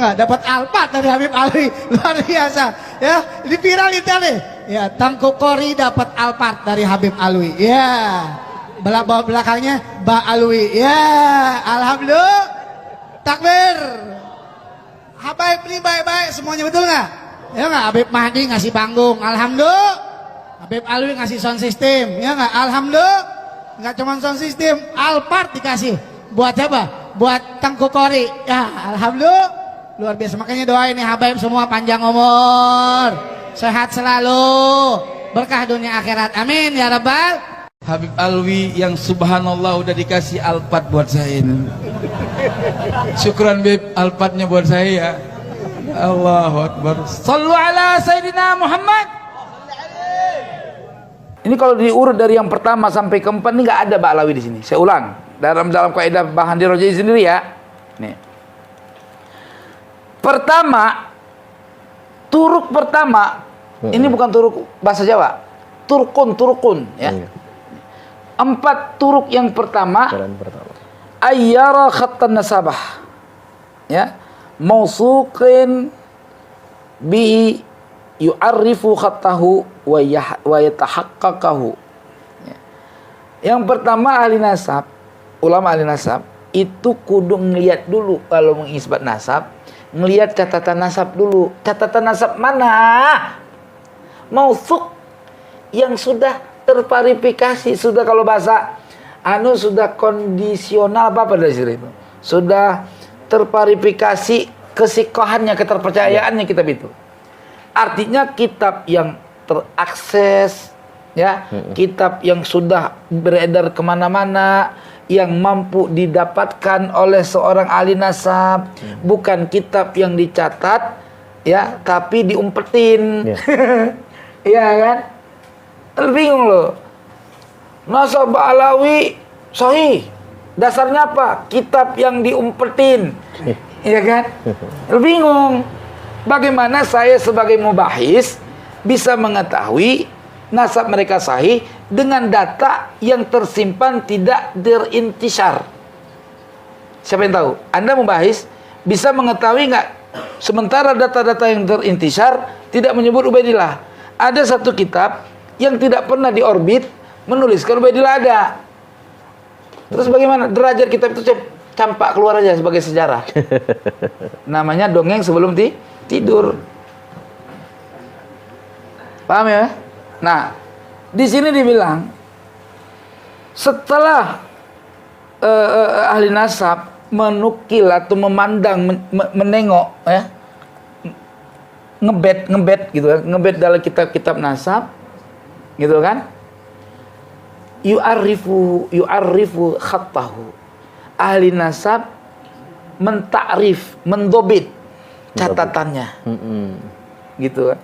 nggak? Dapat Alphard dari Habib Alwi, luar biasa. Ya, di viral itu nih. Ya, Tengku Kori dapat Alphard dari Habib Alwi. Ya, belakangnya Ba Alwi. Ya, alhamdulillah. Takbir. Habaib ini baik-baik semuanya, betul nggak? Ya nggak? Habib Mahdi ngasih panggung, alhamdulillah. Habib Alwi ngasih sound system, ya nggak? Alhamdulillah. Nggak cuma sound system, Alphard dikasih. Buat siapa? Buat Tengku Kori. Ya, alhamdulillah. Luar biasa. Makanya doain nih Habaib semua panjang umur, sehat selalu, berkah dunia akhirat. Amin ya rabbal. Habib Alwi yang subhanallah udah dikasih Alphard buat saya ini. Syukran Bib, Alphardnya buat saya ya. Allahu Akbar. Sallu ala Sayyidina Muhammad. Ini kalau diurut dari yang pertama sampai keempat ini nggak ada Mbak Alawi di sini. Saya ulang dalam kaidah Bahandi Rojai sendiri ya. Nih. Pertama, turuk pertama ini bukan turuk bahasa Jawa, turukun ya. Empat turuk yang pertama, ayyara khattan nasabah ya, mausuqin bihi yu'arrifu khattahu wa yatahaqqaqahu ya. Yang pertama ahli nasab, ulama ahli nasab itu kudu ngelihat dulu kalau mengisbat nasab, ngelihat catatan nasab dulu. Catatan nasab mana? Mausuq yang sudah terverifikasi, sudah kalau bahasa sudah kondisional apa dari sini itu, sudah terverifikasi kesikohannya, keterpercayaannya kitab itu. Artinya kitab yang terakses ya, kitab yang sudah beredar kemana-mana, yang mampu didapatkan oleh seorang ahli nasab, bukan kitab yang dicatat ya tapi diumpetin. Iya kan? Bingung loh. Nasab Alawi sahih. Dasarnya apa? Kitab yang diumpetin. Iya kan? Bingung. Bagaimana saya sebagai mubahis bisa mengetahui nasab mereka sahih dengan data yang tersimpan tidak terintisar? Siapa yang tahu? Anda mubahis bisa mengetahui nggak? Sementara data-data yang terintisar tidak menyebut Ubaidillah. Ada satu kitab yang tidak pernah diorbit menuliskan Ubaidillah ada. Terus bagaimana? Derajat kitab itu campak keluar aja sebagai sejarah. Namanya dongeng sebelum tidur. Paham ya? Nah, di sini dibilang setelah ahli nasab menukil atau memandang, menengok ya, ngebet gitu kan, ngebet dalam kitab-kitab nasab gitu kan, yu'arrifu khattahu, ahli nasab mentakrif, mendobit catatannya gitu kan.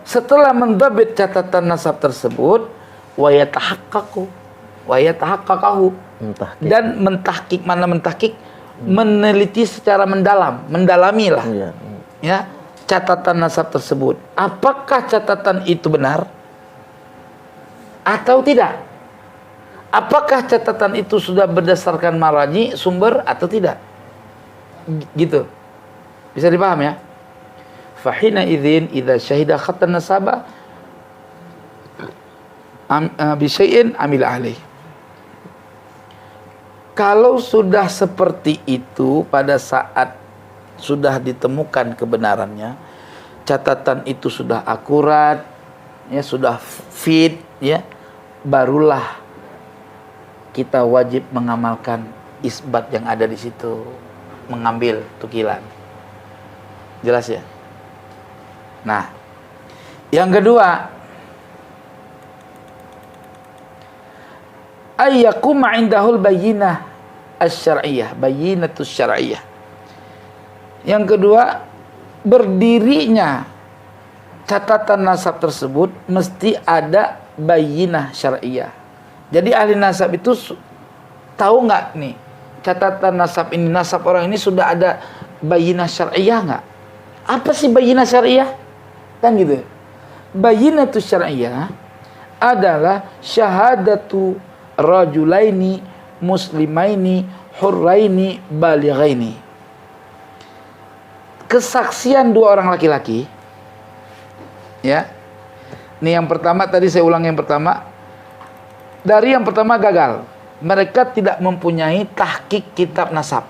Setelah mendobit catatan nasab tersebut, wa yatahaqqaqahu dan mentahkik, mana mentahkik, meneliti secara mendalami lah ya catatan nasab tersebut. Apakah catatan itu benar atau tidak? Apakah catatan itu sudah berdasarkan maraji, sumber atau tidak? Gitu. Bisa dipaham ya? Fahina idzin idza syahida khatan nasaba bi syai'in amil alaih. Kalau sudah seperti itu, pada saat sudah ditemukan kebenarannya, catatan itu sudah akurat, ya sudah fit, ya, barulah kita wajib mengamalkan isbat yang ada di situ, mengambil tukilan. Jelas ya? Nah, yang kedua, ayyakuma indahul bayyinah asy-syar'iyyah, bayyinatus syar'iyyah. Yang kedua, berdirinya catatan nasab tersebut mesti ada bayyinah syar'iyyah. Jadi ahli nasab itu tahu nggak nih, catatan nasab ini, nasab orang ini sudah ada bayyinah syar'iyyah nggak? Apa sih bayyinah syar'iyyah? Kan gitu. Bayyinatus syar'iyyah adalah syahadatu rajulaini muslimaini hurraini balighaini. kesaksian dua orang laki-laki, ya. Ini yang pertama, tadi saya ulang yang pertama. Dari yang pertama gagal. Mereka tidak mempunyai tahqiq kitab nasab.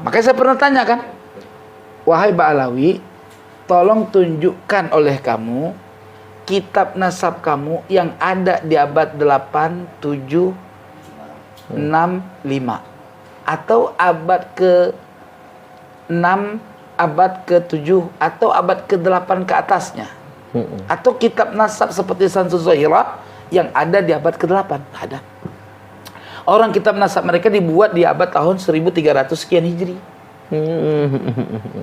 Makanya saya pernah tanya kan, wahai Ba'alawi, tolong tunjukkan oleh kamu kitab nasab kamu yang ada di abad 8, 7, 6, 5 atau abad ke-6, abad ke-7 atau abad ke-8 ke atasnya. Atau kitab nasab seperti Samsul Zahirah yang ada di abad ke-8. Ada. Orang kitab nasab mereka dibuat di abad tahun 1300 sekian Hijri.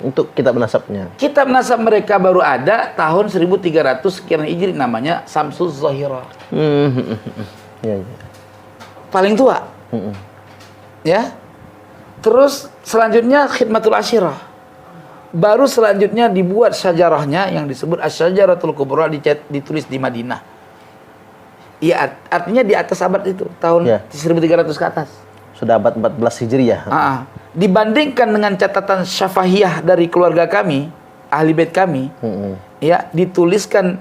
Untuk kitab nasabnya. Kitab nasab mereka baru ada tahun 1300 sekian Hijri, namanya Samsul Zahirah. Ya, ya. Paling tua. Ya. Terus selanjutnya Khidmatul Asyirah. Baru selanjutnya dibuat syajarahnya yang disebut Asy-Syajaratul Kubra, ditulis di Madinah. Iya, artinya di atas abad itu, tahun 1300 ke atas. Sudah abad 14 Hijriah. Dibandingkan dengan catatan syafahiyah dari keluarga kami, ahli bait kami, ya, dituliskan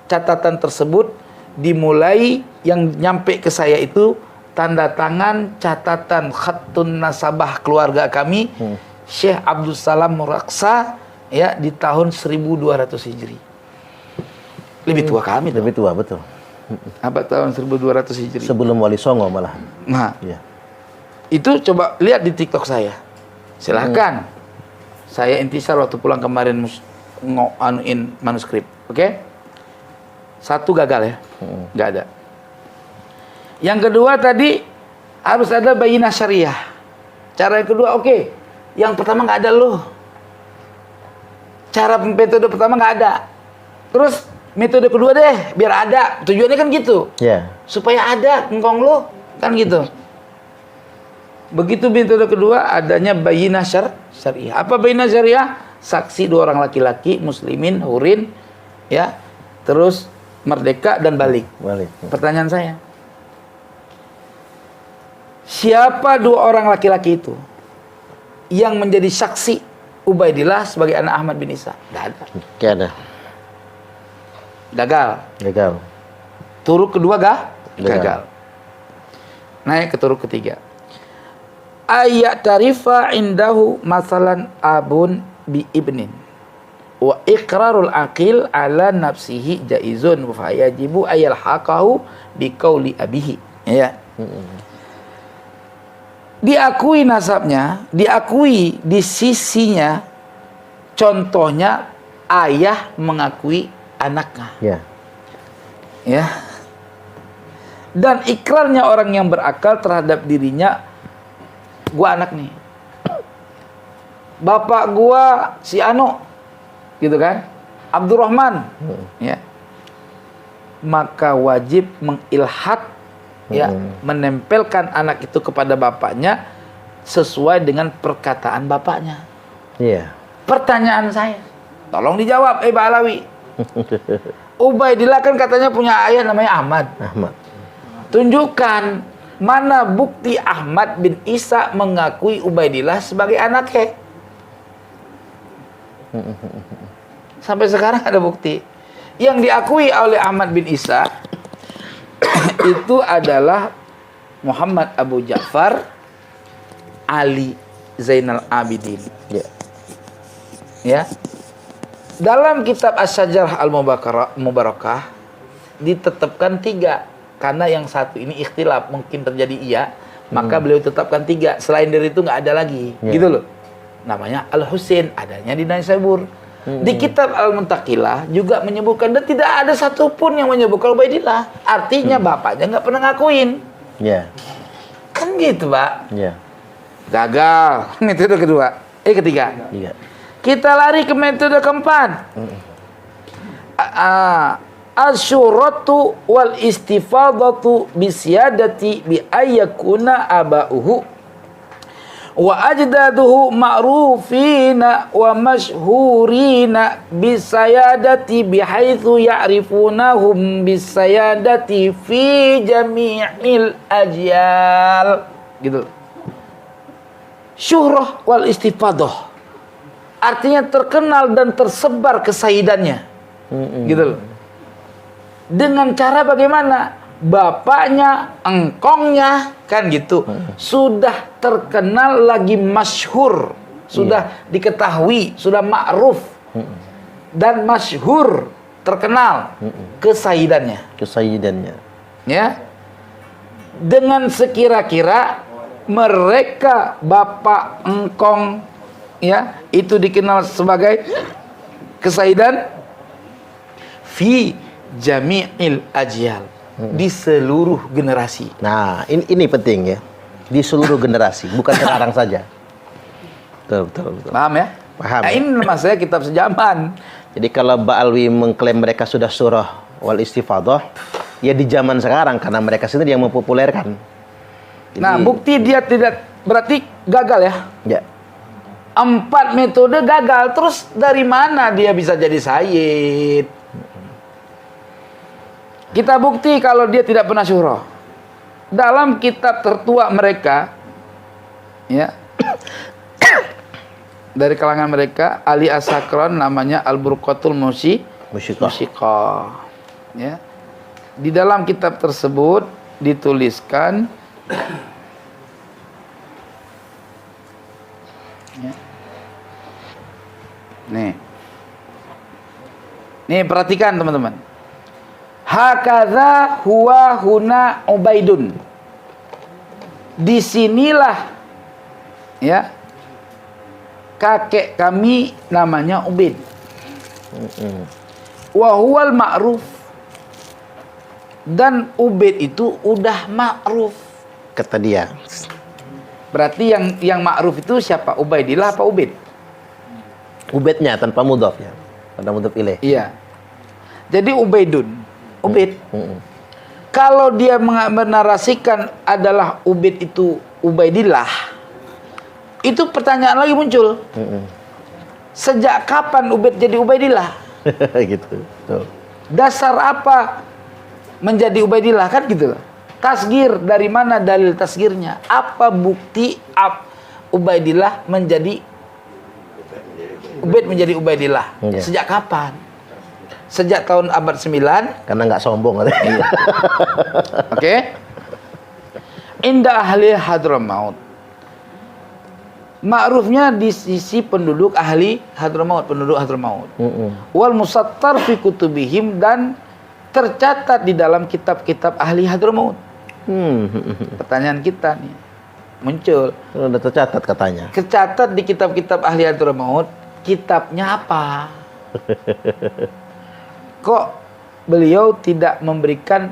catatan tersebut dimulai yang nyampe ke saya itu tanda tangan catatan khattun nasabah keluarga kami, Syekh Abdul Salam Muraksa, ya, di tahun 1200 Hijri. Lebih tua kami. Lebih tua, betul. Abad tahun 1200 Hijri. Sebelum Wali Songo malah. Nah, ya. Itu coba lihat di TikTok saya. Silahkan. Saya intisar waktu pulang kemarin anuin manuskrip. Oke? Satu gagal ya. Nggak ada. Yang kedua tadi harus ada bayinah syariah. Cara yang kedua, oke. Yang pertama nggak ada loh. Cara metode pertama nggak ada. Terus metode kedua deh, biar ada. Tujuannya kan gitu. Ya. Supaya ada engkong lo, kan gitu. Begitu metode kedua, adanya bayinah syariah. Apa bayinah syariah? Saksi dua orang laki-laki, muslimin, hurin, ya. Terus merdeka dan balik. Balik. Pertanyaan saya, siapa dua orang laki-laki itu yang menjadi saksi Ubaidillah sebagai anak Ahmad bin Isa? Tidak ada. Tidak ada. Gagal. Gagal. Turuk kedua gagal. Naik ke turuk ketiga. Ayat tarifa indahu masalan abun bi ibnin wa iqrarul aqil ala nafsihi jaizun fa yajibu ayal haqahu bi qauli abihi. Ya. Diakui nasabnya, diakui di sisinya. Contohnya ayah mengakui anaknya. Ya. Ya. Dan ikrarnya orang yang berakal terhadap dirinya, gua anak nih. Bapak gua si Ano, gitu kan? Abdurrahman. Ya. Maka wajib mengilhaq, ya, menempelkan anak itu kepada bapaknya sesuai dengan perkataan bapaknya. Iya. Pertanyaan saya, tolong dijawab, Ba'alawi. Ubaidillah kan katanya punya ayah namanya Ahmad. Ahmad. Tunjukkan mana bukti Ahmad bin Isa mengakui Ubaidillah sebagai anaknya. Sampai sekarang ada bukti. Yang diakui oleh Ahmad bin Isa itu adalah Muhammad Abu Ja'far Ali Zainal Abidin. Ya. Ya. Dalam kitab Asy-Syajarah Al-Mubarakah ditetapkan 3. Karena yang satu ini ikhtilaf, mungkin terjadi iya, maka beliau tetapkan 3. Selain dari itu nggak ada lagi, gitu loh. Namanya Al-Husain, adanya di Naisabur. Di kitab Al-Muntaqilah juga menyebutkan, dan tidak ada satupun yang menyebutkan Ubaidillah. Artinya bapaknya nggak pernah ngakuin. Ya. Kan gitu, Pak. Ya. Gagal. Metode kedua. Ketiga. Iya. Kita lari ke metode keempat. Asyuratu wal istifadatu bisyadati bi ayyakuna aba'uhu wa ajdaduhu ma'rufina wa mashhurina bisayadati bihaitsu ya'rifunahum bisayadati fi jami'il ajyal. Gitu. Syuhrah wal istifadah. Artinya terkenal dan tersebar kesaidannya. Gitu loh. Dengan cara bagaimana? Bapaknya, engkongnya, kan gitu. Sudah terkenal lagi masyhur. Sudah diketahui, sudah ma'ruf. Dan masyhur, terkenal kesaidannya. Kesaidannya. Ya. Dengan sekira-kira mereka bapak engkong ya, itu dikenal sebagai kesaidan fi jami'il ajyal, di seluruh generasi. Nah, ini penting ya. Di seluruh generasi, bukan sekarang saja. Betul, betul, betul. Paham ya? Paham. Nah, ini maksudnya kitab sejaman. Jadi kalau Ba'alwi mengklaim mereka sudah surah wal istifadah, ya di zaman sekarang karena mereka sendiri yang mempopulerkan. Jadi, Nah, bukti dia tidak berarti gagal ya. ya. 4 metode gagal. Terus dari mana dia bisa jadi sayyid? Kita bukti kalau dia tidak pernah syuhra. Dalam kitab tertua mereka, ya, dari kalangan mereka, Ali As-Sakran namanya Al-Burqatul Musyiqah. Ya. Di dalam kitab tersebut dituliskan ya. Nih perhatikan teman-teman. Hakadha huwa huna Ubaidun. Disinilah ya kakek kami namanya Ubaid. Wa huwal ma'ruf. Dan Ubaid itu udah ma'ruf. Kata dia. Berarti yang ma'ruf itu siapa? Ubaidillah apa Ubaid? Ubaidnya tanpa mudhaf ya. Tanpa mudhaf ilaih. Iya. Jadi Ubaidun, Ubaid. Kalau dia menarasikan adalah Ubaid itu Ubaidillah, itu pertanyaan lagi muncul. Sejak kapan Ubaid jadi Ubaidillah? Gitu. Tuh. Dasar apa menjadi Ubaidillah, kan gitu loh. Tasgir, dari mana dalil tasgirnya? Apa bukti Ubaidillah menjadi Ubaid menjadi Ubaidillah? Iya. Sejak kapan? Sejak tahun abad 9. Karena nggak sombong katanya. Oke. Inda ahli Hadramaut. Ma'rufnya di sisi penduduk ahli Hadramaut, penduduk Hadramaut. Wal musattar fi kutubihim, dan tercatat di dalam kitab-kitab ahli Hadramaut. Pertanyaan kita nih muncul. Udah tercatat katanya. Tercatat di kitab-kitab ahli Hadramaut, kitabnya apa? Kok beliau tidak memberikan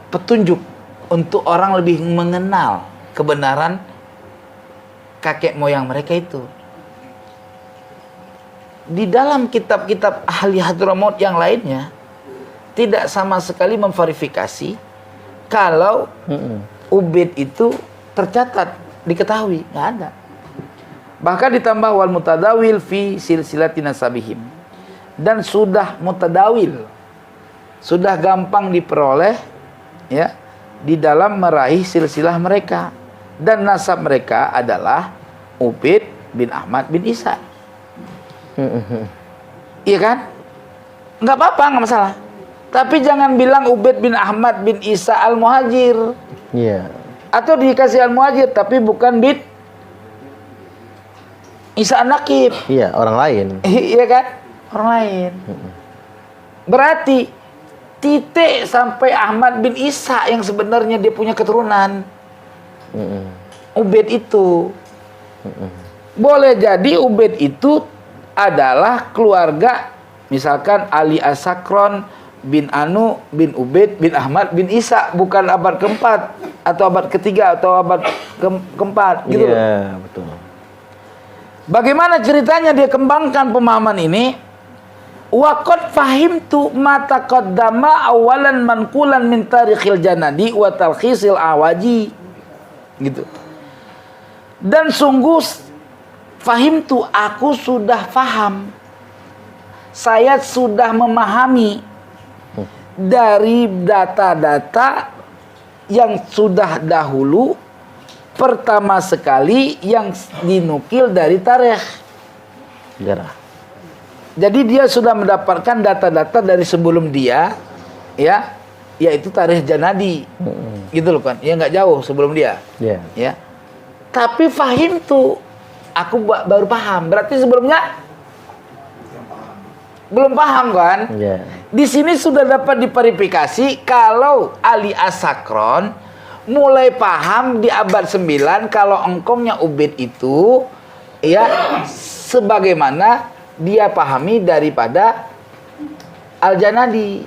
petunjuk untuk orang lebih mengenal kebenaran kakek moyang mereka itu? Di dalam kitab-kitab ahli Hadramaut yang lainnya tidak sama sekali memverifikasi kalau Ubaid itu tercatat, diketahui, nggak ada. Bahkan ditambah wal mutadawil fi silsilati nasabihim, dan sudah mutadawil, sudah gampang diperoleh ya di dalam meraih silsilah mereka, dan nasab mereka adalah Ubaid bin Ahmad bin Isa. Iya kan? Nggak apa-apa, nggak masalah. Tapi jangan bilang Ubaid bin Ahmad bin Isa al-Muhajir. Iya. Atau dikasih al-Muhajir tapi bukan bin Isa an-Naqib. Iya, orang lain. Iya kan? Orang lain. Berarti titik sampai Ahmad bin Isa yang sebenarnya dia punya keturunan. Ubaid itu. Boleh jadi Ubaid itu adalah keluarga, misalkan Ali As-Sakran bin Anu bin Ubaid bin Ahmad bin Isa, bukan abad keempat atau abad ketiga atau abad keempat gitu. Iya, betul. Bagaimana ceritanya dia kembangkan pemahaman ini? Waqad fahimtu ma taqaddama awalan manqulan min tarikhil janadi wa talkhisil awaji. Gitu. Dan sungguh fahimtu, aku sudah faham. Saya sudah memahami dari data-data yang sudah dahulu pertama sekali yang dinukil dari tarikh. Sejarah. Jadi dia sudah mendapatkan data-data dari sebelum dia, ya, yaitu tarikh Janadi, gitu loh kan? Ya nggak jauh sebelum dia, Ya. ya. Tapi fahim tuh, aku baru paham. Berarti sebelumnya belum paham kan? Ya. Di sini sudah dapat diverifikasi kalau Ali As-Sakron mulai paham di abad 9 kalau engkongnya Ubaid itu ya sebagaimana dia pahami daripada Al-Janadi.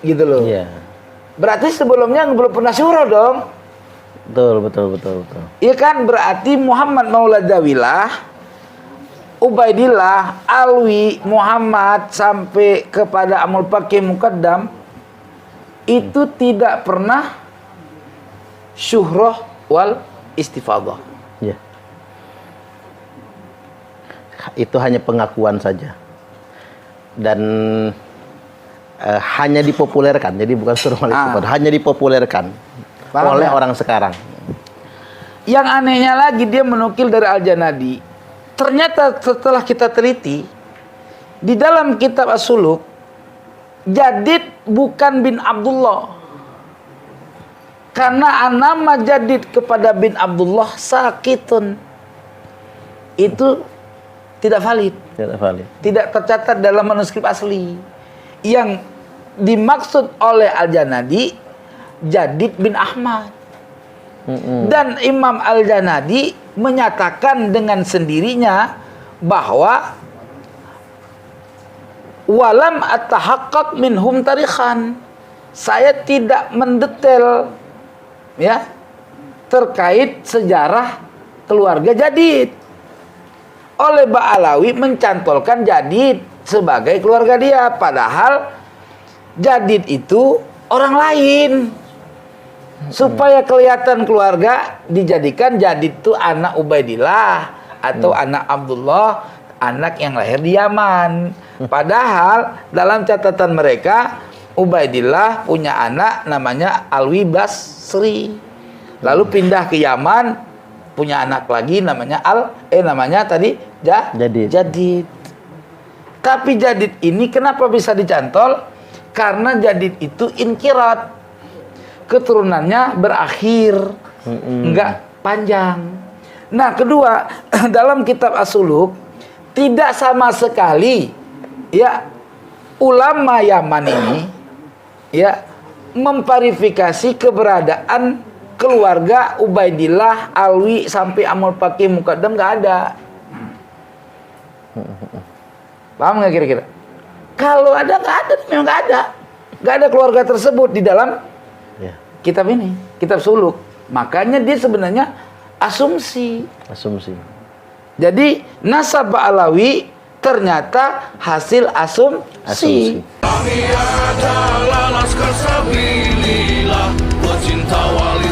Gitu loh. Iya. Berarti sebelumnya belum pernah syuroh dong. Betul. Iya kan, berarti Muhammad Mauladawilah, Ubaidillah, Alwi, Muhammad sampai kepada Amul Faqih Muqaddam itu tidak pernah syuhroh wal istifadah. Ya. Itu hanya pengakuan saja. Dan hanya dipopulerkan, jadi bukan suruh wal istifadah, hanya dipopulerkan Paham oleh ya? orang sekarang. Yang anehnya lagi dia menukil dari Al-Janadi. Ternyata setelah kita teliti di dalam kitab As-Suluk, Jadid bukan bin Abdullah. Karena nama Jadid kepada bin Abdullah sakitun. Itu tidak valid. Tidak valid. Tidak tercatat dalam manuskrip asli. Yang dimaksud oleh Al-Janadi Jadid bin Ahmad. Dan Imam Al-Janadi menyatakan dengan sendirinya bahwa walam atahaqqaq minhum tarikhan, saya tidak mendetail ya terkait sejarah keluarga Jadid. Oleh Ba'alawi mencantolkan Jadid sebagai keluarga dia, padahal Jadid itu orang lain. Supaya kelihatan keluarga, dijadikan Jadid itu anak Ubaidillah atau anak Abdullah, anak yang lahir di Yaman. Padahal dalam catatan mereka Ubaidillah punya anak namanya Alwi Basri. Lalu pindah ke Yaman, punya anak lagi namanya namanya tadi Jadid. Tapi Jadid ini kenapa bisa dicantol? Karena Jadid itu inkirat. Keturunannya berakhir, enggak panjang. Nah, kedua, dalam kitab As-Suluk tidak sama sekali ya ulama Yaman ini ya memverifikasi keberadaan keluarga Ubaidillah, Alwi sampai Amul Faqih Muqaddam, enggak ada. Paham nggak kira-kira? Kalau ada, enggak ada, memang enggak ada. Enggak ada keluarga tersebut di dalam kitab ini, kitab Suluk. Makanya dia sebenarnya asumsi. Jadi nasab Ba'alawi ternyata hasil asumsi. Kami adalah laskar sabilillah, pecinta wali